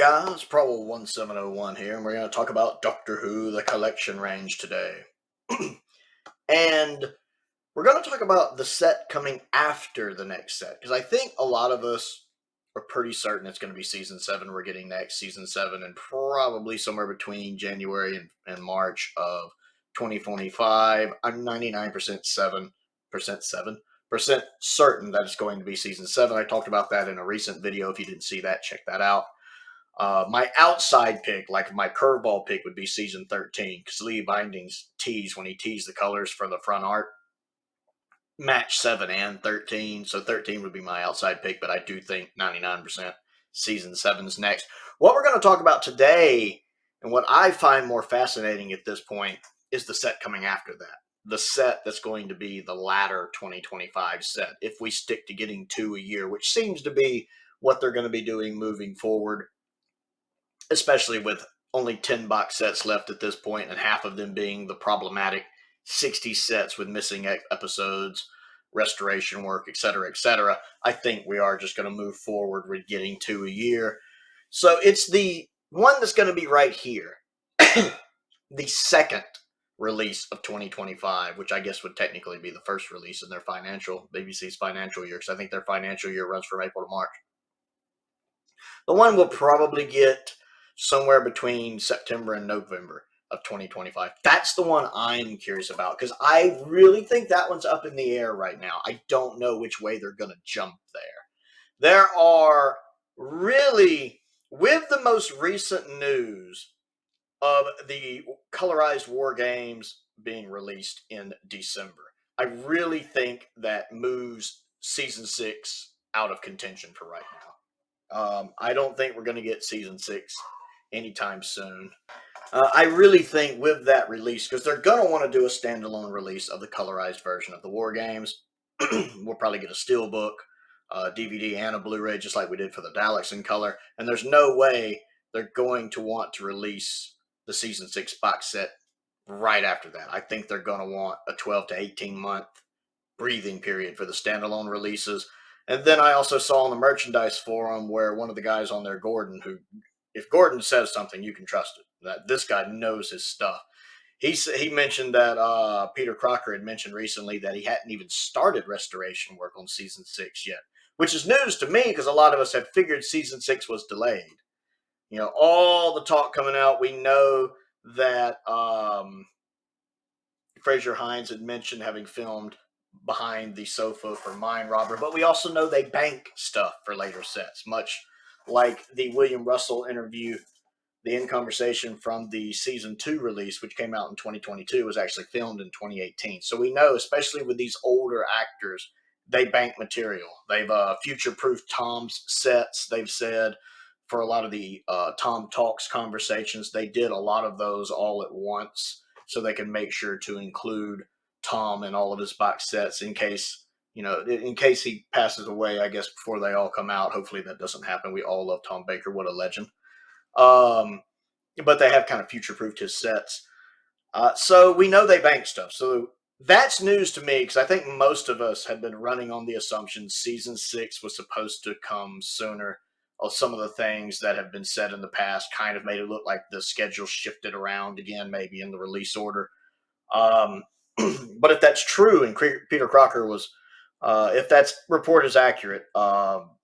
guys, Prowl 1701 here, and we're going to talk about Doctor Who, the collection range today. And we're going to talk about the set coming after the next set, because I think a lot of us are pretty certain it's going to be Season 7 we're getting next, Season 7, and probably somewhere between January and March of 2025. I'm 99% certain that it's going to be Season 7. I talked about that in a recent video. If you didn't see that, check that out. My outside pick, like my curveball pick, would be Season 13, because Lee Binding's tease, when he teased the colors for the front art, match 7 and 13, so 13 would be my outside pick, but I do think 99% Season 7 is next. What we're going to talk about today, and what I find more fascinating at this point, is the set coming after that. The set that's going to be the latter 2025 set, if we stick to getting 2 a year, which seems to be what they're going to be doing moving forward, especially with only 10 box sets left at this point, and half of them being the problematic 60 sets with missing episodes, restoration work, etc., etc. I think we are just going to move forward with getting 2 a year. So it's the one that's going to be right here, the second release of 2025, which I guess would technically be the first release in their BBC's financial year, because I think their financial year runs from April to March. The one we'll probably get somewhere between September and November of 2025. That's the one I'm curious about, because I really think that one's up in the air right now. I don't know which way they're going to jump there. There are really, with the most recent news of the colorized war games being released in December, I really think that moves Season 6 out of contention for right now. I don't think we're going to get Season 6 anytime soon. I really think with that release, because they're going to want to do a standalone release of the colorized version of the war games. We'll probably get a steelbook, DVD, and a Blu-ray, just like we did for the Daleks in color. And there's no way they're going to want to release the Season 6 box set right after that. I think they're going to want a 12 to 18 month breathing period for the standalone releases. And then I also saw on the merchandise forum where one of the guys on there, Gordon, who, if Gordon says something, you can trust it. That this guy knows his stuff. He mentioned that Peter Crocker had mentioned recently that he hadn't even started restoration work on Season 6 yet, which is news to me, because a lot of us had figured Season 6 was delayed. You know, all the talk coming out, we know that Fraser Hines had mentioned having filmed behind the sofa for Mind Robber, but we also know they bank stuff for later sets, much like the William Russell interview. The In Conversation from the Season 2 release, which came out in 2022, was actually filmed in 2018. So we know, especially with these older actors, they bank material. They've future-proofed Tom's sets, they've said, for a lot of the Tom Talks conversations. They did a lot of those all at once, so they can make sure to include Tom in all of his box sets in case, in case he passes away, I guess, before they all come out. Hopefully that doesn't happen. We all love Tom Baker. What a legend. But they have kind of future-proofed his sets. So we know they bank stuff. So that's news to me, because I think most of us had been running on the assumption Season 6 was supposed to come sooner. Some of the things that have been said in the past kind of made it look like the schedule shifted around again, maybe in the release order. But if that's true, and Peter Crocker was, if that report is accurate,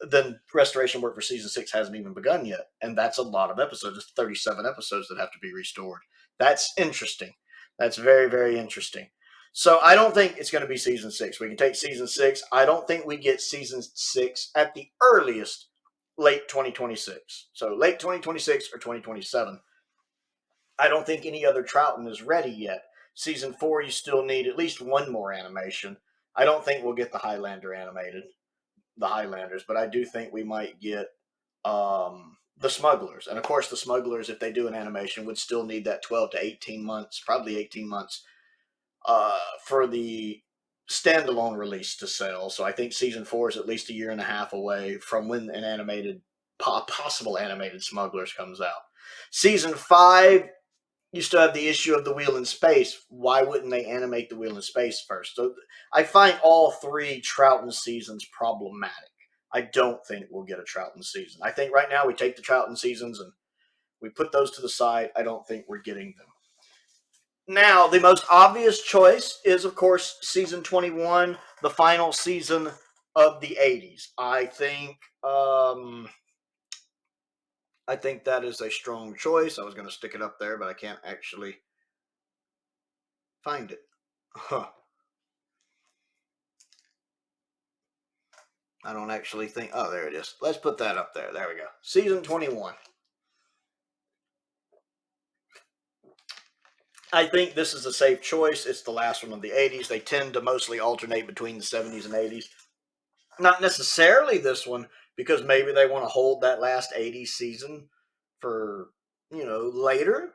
then restoration work for Season 6 hasn't even begun yet. And that's a lot of episodes. It's 37 episodes that have to be restored. That's interesting. That's very, very interesting. So I don't think it's going to be Season 6. We can take Season 6. I don't think we get Season 6 at the earliest late 2026. So late 2026 or 2027. I don't think any other Troughton is ready yet. Season 4, you still need at least one more animation. I don't think we'll get the Highlander animated, the Highlanders, but I do think we might get the Smugglers. And of course, the Smugglers, if they do an animation, would still need that 12 to 18 months, probably 18 months, for the standalone release to sell. So I think Season 4 is at least a year and a half away from when an animated, possible animated Smugglers comes out. Season 5, you still have the issue of the Wheel in Space. Why wouldn't they animate the Wheel in Space first? So I find all three Troughton seasons problematic. I don't think we'll get a Troughton season. I think right now we take the Troughton seasons and we put those to the side. I don't think we're getting them. Now, the most obvious choice is, of course, season 21, the final season of the 80s. I think that is a strong choice. I was going to stick it up there, but I can't actually find it. Huh. I don't actually think. Oh, there it is. Let's put that up there. There we go. Season 21. I think this is a safe choice. It's the last one of the 80s. They tend to mostly alternate between the 70s and 80s. Not necessarily this one, because maybe they want to hold that last 80s season for, later.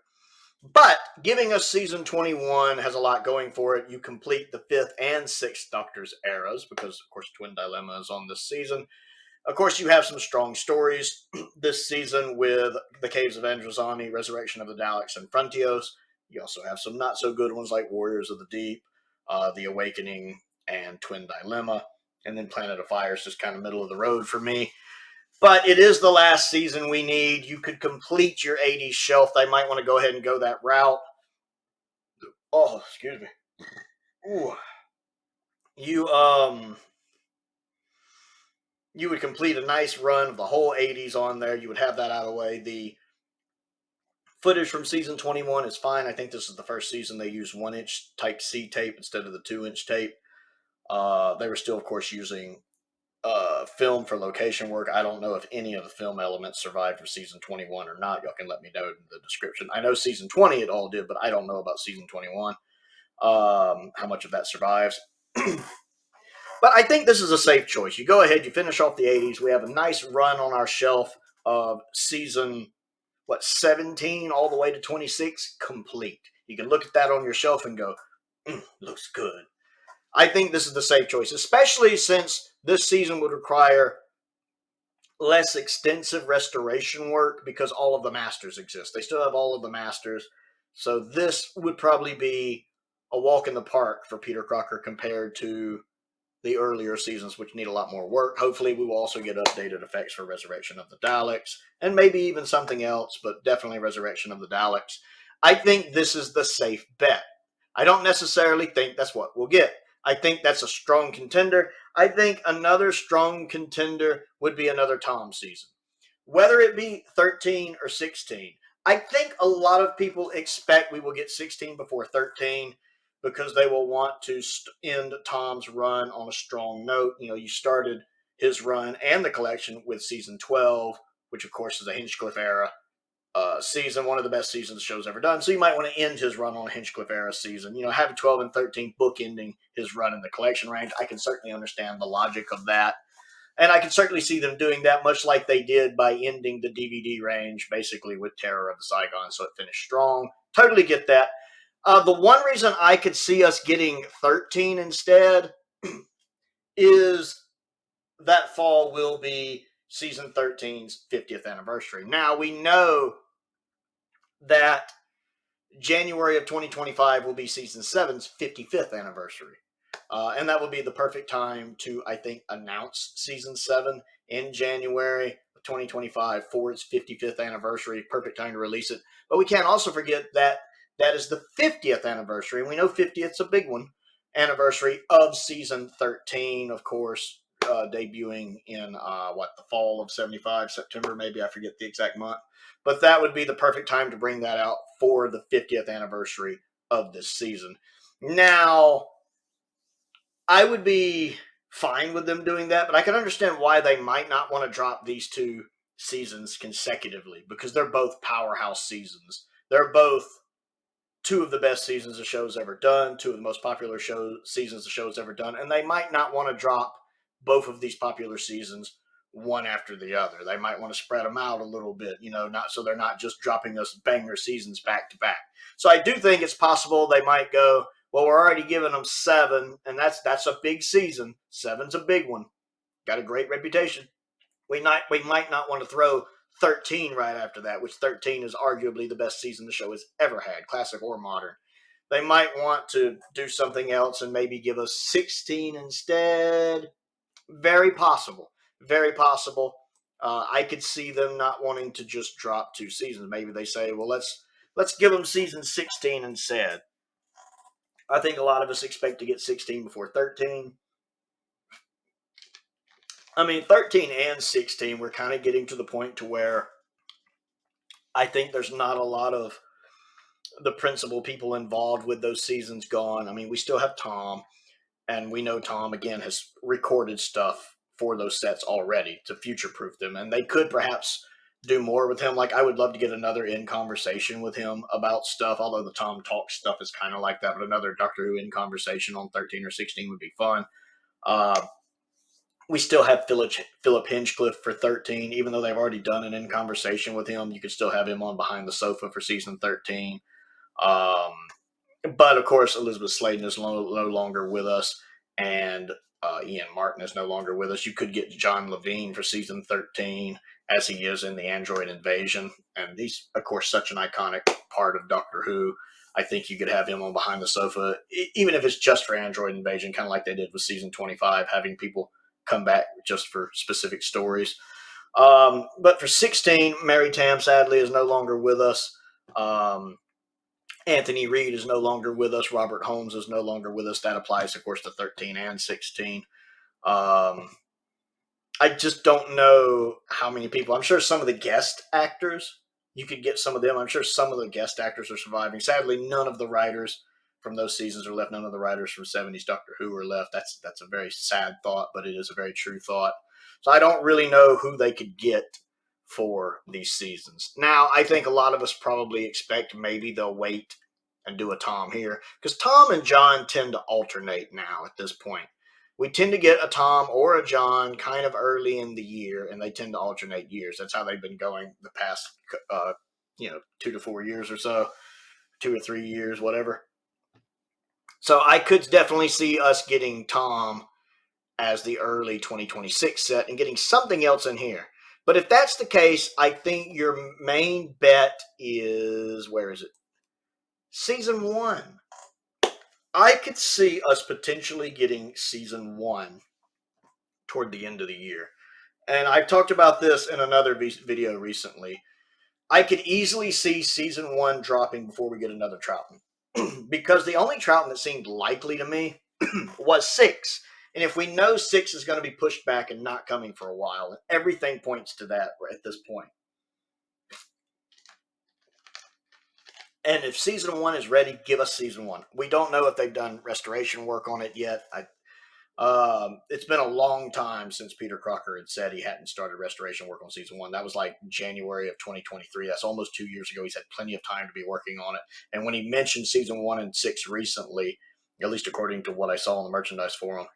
But giving us season 21 has a lot going for it. You complete the 5th and 6th Doctor's eras, because, of course, Twin Dilemma is on this season. Of course, you have some strong stories this season with the Caves of Androzani, Resurrection of the Daleks, and Frontios. You also have some not so good ones like Warriors of the Deep, The Awakening, and Twin Dilemma. And then Planet of Fire is just kind of middle of the road for me. But it is the last season we need. You could complete your 80s shelf. They might want to go ahead and go that route. Oh, excuse me. Ooh. You would complete a nice run of the whole 80s on there. You would have that out of the way. The footage from season 21 is fine. I think this is the first season they used 1-inch type C tape instead of the 2-inch tape. They were still, of course, using film for location work. I don't know if any of the film elements survived for season 21 or not. Y'all can let me know in the description. I know season 20 it all did, but I don't know about season 21. How much of that survives. But I think this is a safe choice. You go ahead, you finish off the 80s. We have a nice run on our shelf of season, 17 all the way to 26 complete. You can look at that on your shelf and go, looks good. I think this is the safe choice, especially since this season would require less extensive restoration work because all of the masters exist. They still have all of the masters. So this would probably be a walk in the park for Peter Crocker compared to the earlier seasons, which need a lot more work. Hopefully, we will also get updated effects for Resurrection of the Daleks, and maybe even something else, but definitely Resurrection of the Daleks. I think this is the safe bet. I don't necessarily think that's what we'll get. I think that's a strong contender. I think another strong contender would be another Tom season. Whether it be 13 or 16, I think a lot of people expect we will get 16 before 13 because they will want to end Tom's run on a strong note. You started his run and the collection with season 12, which of course is a Hinchcliffe era season, one of the best seasons the show's ever done. So you might want to end his run on a Hinchcliffe era season. Having 12 and 13 bookending his run in the collection range, I can certainly understand the logic of that. And I can certainly see them doing that, much like they did by ending the DVD range, basically with Terror of the Saigon, so it finished strong. Totally get that. The one reason I could see us getting 13 instead is that fall will be season 13's 50th anniversary. Now, we know that January of 2025 will be season 7's 55th anniversary. And that will be the perfect time to, I think, announce season 7 in January of 2025 for its 55th anniversary. Perfect time to release it. But we can't also forget that that is the 50th anniversary. And we know 50th's a big one. Anniversary of season 13, of course, debuting in, the fall of 75, September, maybe. I forget the exact month. But that would be the perfect time to bring that out for the 50th anniversary of this season. Now, I would be fine with them doing that, but I can understand why they might not want to drop these two seasons consecutively because they're both powerhouse seasons. They're both two of the best seasons the show's ever done, two of the most popular seasons the show's ever done, and they might not want to drop both of these popular seasons one after the other. They might want to spread them out a little bit, not so they're not just dropping us banger seasons back to back. So I do think it's possible they might go, well, we're already giving them 7, and that's a big season. 7's a big one. Got a great reputation. We might not want to throw 13 right after that, which 13 is arguably the best season the show has ever had, classic or modern. They might want to do something else and maybe give us 16 instead. Very possible. Very possible. I could see them not wanting to just drop 2 seasons. Maybe they say, well, let's give them season 16 instead. I think a lot of us expect to get 16 before 13. I mean, 13 and 16, we're kind of getting to the point to where I think there's not a lot of the principal people involved with those seasons gone. I mean, we still have Tom, and we know Tom, again, has recorded stuff for those sets already to future-proof them, and they could perhaps do more with him. Like, I would love to get another in conversation with him about stuff, although the Tom Talk stuff is kind of like that, but another Doctor Who in conversation on 13 or 16 would be fun. We still have Philip Hinchcliffe for 13, even though they've already done an in conversation with him. You could still have him on Behind the Sofa for season 13. But of course, Elizabeth Sladen is no longer with us, and Ian Martin is no longer with us. You could get John Levine for season 13, as he is in the Android Invasion, and he's, of course, such an iconic part of Doctor Who. I think you could have him on Behind the Sofa, even if it's just for Android Invasion, kind of like they did with season 25, having people come back just for specific stories. But for 16, Mary Tam, sadly, is no longer with us. Anthony Reed is no longer with us. Robert Holmes is no longer with us. That applies, of course, to 13 and 16. I just don't know how many people. I'm sure some of the guest actors, you could get some of them. I'm sure some of the guest actors are surviving. Sadly, none of the writers from those seasons are left. None of the writers from 70s Doctor Who are left. That's a very sad thought, but it is a very true thought. So I don't really know who they could get for these seasons. Now, I think a lot of us probably expect maybe they'll wait and do a Tom here, because Tom and John tend to alternate now at this point. We tend to get a Tom or a John kind of early in the year, and they tend to alternate years. That's how they've been going the past, 2 to 4 years or so, 2 or 3 years, whatever. So I could definitely see us getting Tom as the early 2026 set and getting something else in here. But if that's the case, I think your main bet is, where is it? Season 1. I could see us potentially getting season 1 toward the end of the year. And I've talked about this in another video recently. I could easily see season 1 dropping before we get another Troughton. Because the only Troughton that seemed likely to me was 6. And if we know 6 is going to be pushed back and not coming for a while, and everything points to that at this point. And if season 1 is ready, give us season 1. We don't know if they've done restoration work on it yet. It's been a long time since Peter Crocker had said he hadn't started restoration work on season 1. That was like January of 2023. That's almost 2 years ago. He's had plenty of time to be working on it. And when he mentioned season 1 and 6 recently, at least according to what I saw on the merchandise forum,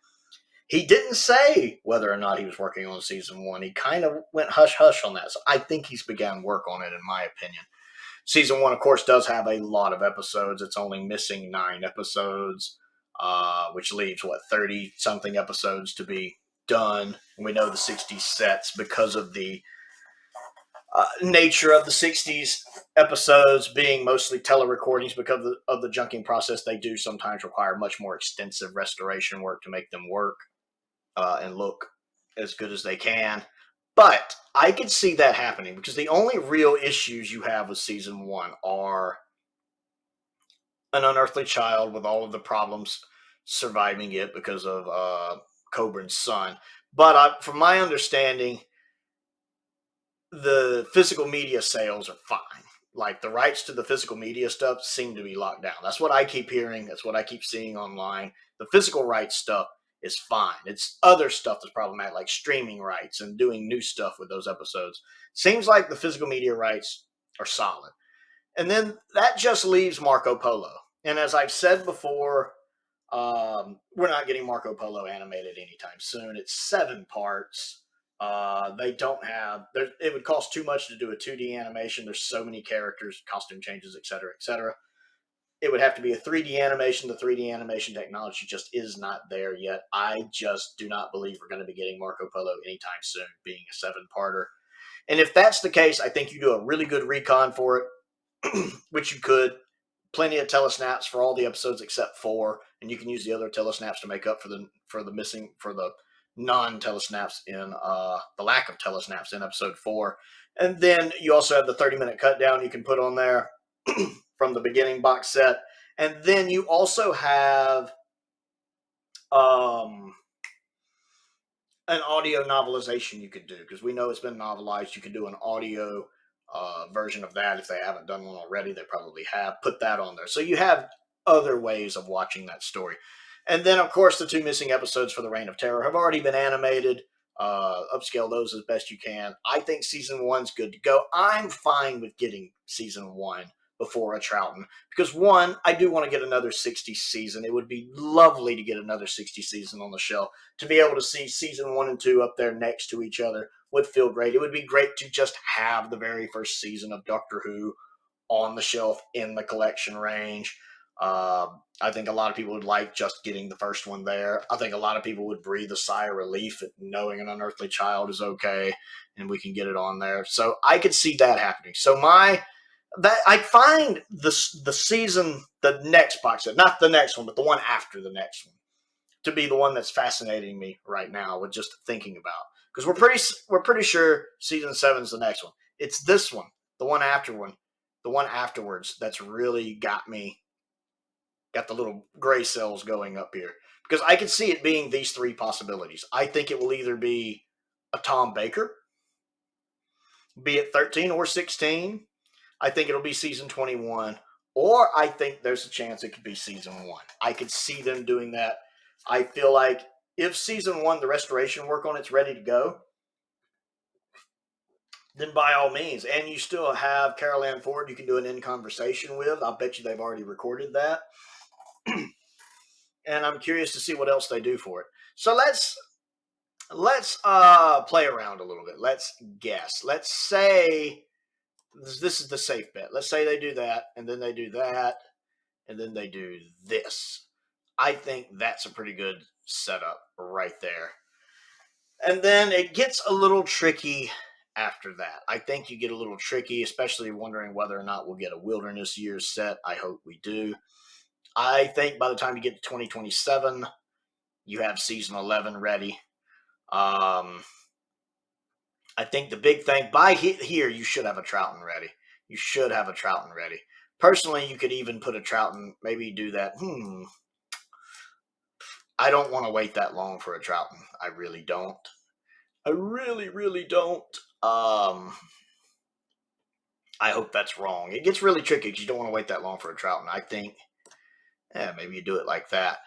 he didn't say whether or not he was working on season 1. He kind of went hush-hush on that. So I think he's began work on it, in my opinion. Season 1, of course, does have a lot of episodes. It's only missing 9 episodes, which leaves, 30-something episodes to be done. And we know the 60s sets, because of the nature of the 60s episodes being mostly telerecordings, because of the junking process, they do sometimes require much more extensive restoration work to make them work and look as good as they can. But I could see that happening, because the only real issues you have with season 1 are an unearthly child with all of the problems surviving it because of Coburn's son. But from my understanding, the physical media sales are fine. Like, the rights to the physical media stuff seem to be locked down. That's what I keep hearing. That's what I keep seeing online. The physical rights stuff is fine. It's other stuff that's problematic, like streaming rights and doing new stuff with those episodes. Seems like the physical media rights are solid. And then that just leaves Marco Polo. And as I've said before, we're not getting Marco Polo animated anytime soon. It's 7 parts. They don't have, it would cost too much to do a 2D animation. There's so many characters, costume changes, etc., etc. It would have to be a 3D animation. The 3D animation technology just is not there yet. I just do not believe we're going to be getting Marco Polo anytime soon, being a 7-parter. And if that's the case, I think you do a really good recon for it, which you could. Plenty of telesnaps for all the episodes except 4, and you can use the other telesnaps to make up for the non-telesnaps in the lack of telesnaps in episode 4. And then you also have the 30-minute cut down you can put on there from the beginning box set. And then you also have an audio novelization you could do, because we know it's been novelized. You could do an audio version of that. If they haven't done one already, they probably have. Put that on there. So you have other ways of watching that story. And then, of course, the 2 missing episodes for the Reign of Terror have already been animated. Upscale those as best you can. I think season 1's good to go. I'm fine with getting season 1 before a Troughton, because 1, I do want to get another 60 season. It would be lovely to get another 60 season on the shelf. To be able to see season 1 and 2 up there next to each other would feel great. It would be great to just have the very first season of Doctor Who on the shelf in the collection range. I think a lot of people would like just getting the first one there. I think a lot of people would breathe a sigh of relief at knowing An Unearthly Child is okay and we can get it on there. So I could see that happening. So I find the season, the next box set, not the next one, but the one after the next one, to be the one that's fascinating me right now with just thinking about. Because we're pretty sure season 7 is the next one. It's this one, the one afterwards, that's really got the little gray cells going up here. Because I can see it being these 3 possibilities. I think it will either be a Tom Baker, be it 13 or 16. I think it'll be season 21. Or I think there's a chance it could be season 1. I could see them doing that. I feel like if season 1, the restoration work on it's ready to go, then by all means. And you still have Carol Ann Ford you can do an in conversation with. I'll bet you they've already recorded that. And I'm curious to see what else they do for it. So let's play around a little bit. Let's guess. Let's say this is the safe bet. Let's say they do that, and then they do that, and then they do this. I think that's a pretty good setup right there. And then it gets a little tricky after that. I think you get a little tricky, especially wondering whether or not we'll get a Wilderness Years set. I hope we do. I think by the time you get to 2027, you have season 11 ready. I think the big thing, by here, you should have a Troughton ready. You should have a Troughton ready. Personally, you could even put a Troughton, maybe do that. I don't want to wait that long for a Troughton. I really don't. I really, really don't. I hope that's wrong. It gets really tricky because you don't want to wait that long for a Troughton. I think, maybe you do it like that.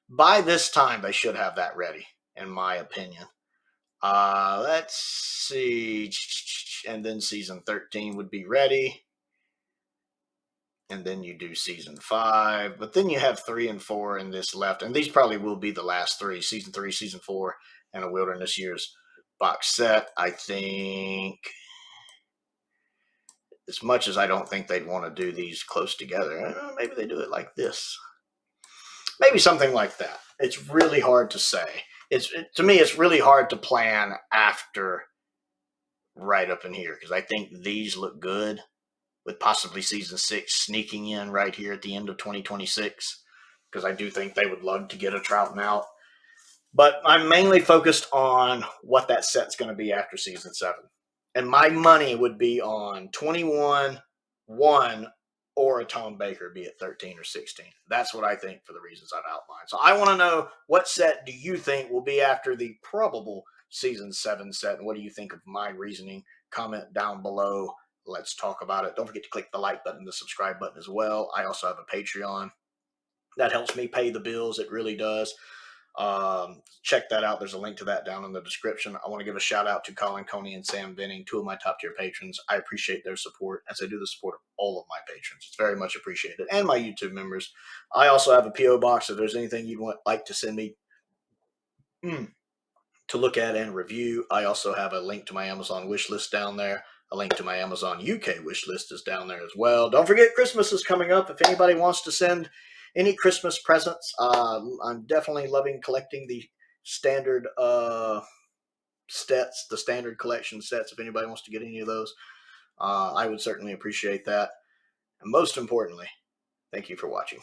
By this time, they should have that ready, in my opinion. Let's see. And then season 13 would be ready. And then you do season 5. But then you have 3 and 4 in this left. And these probably will be the last 3. Season 3, season 4, and a Wilderness Years box set. I think, as much as I don't think they'd want to do these close together, maybe they do it like this. Maybe something like that. It's really hard to say. To me, it's really hard to plan after right up in here, because I think these look good, with possibly season 6 sneaking in right here at the end of 2026, because I do think they would love to get a Troughton out. But I'm mainly focused on what that set's going to be after season 7. And my money would be on 21, 1, or a Tom Baker, be it 13 or 16. That's what I think, for the reasons I've outlined. So I want to know, what set do you think will be after the probable season 7 set? And what do you think of my reasoning? Comment down below. Let's talk about it. Don't forget to click the like button, the subscribe button as well. I also have a Patreon. That helps me pay the bills. It really does. Check that out. There's a link to that down in the description. I want to give a shout out to Colin Coney and Sam Venning, 2 of my top tier patrons. I appreciate their support, as I do the support of all of my patrons. It's very much appreciated. And my YouTube members. I also have a P.O. box. If there's anything you'd like to send me to look at and review, I also have a link to my Amazon wish list down there. A link to my Amazon UK wish list is down there as well. Don't forget, Christmas is coming up. If anybody wants to send any Christmas presents, I'm definitely loving collecting the standard sets, the standard collection sets. If anybody wants to get any of those, I would certainly appreciate that. And most importantly, thank you for watching.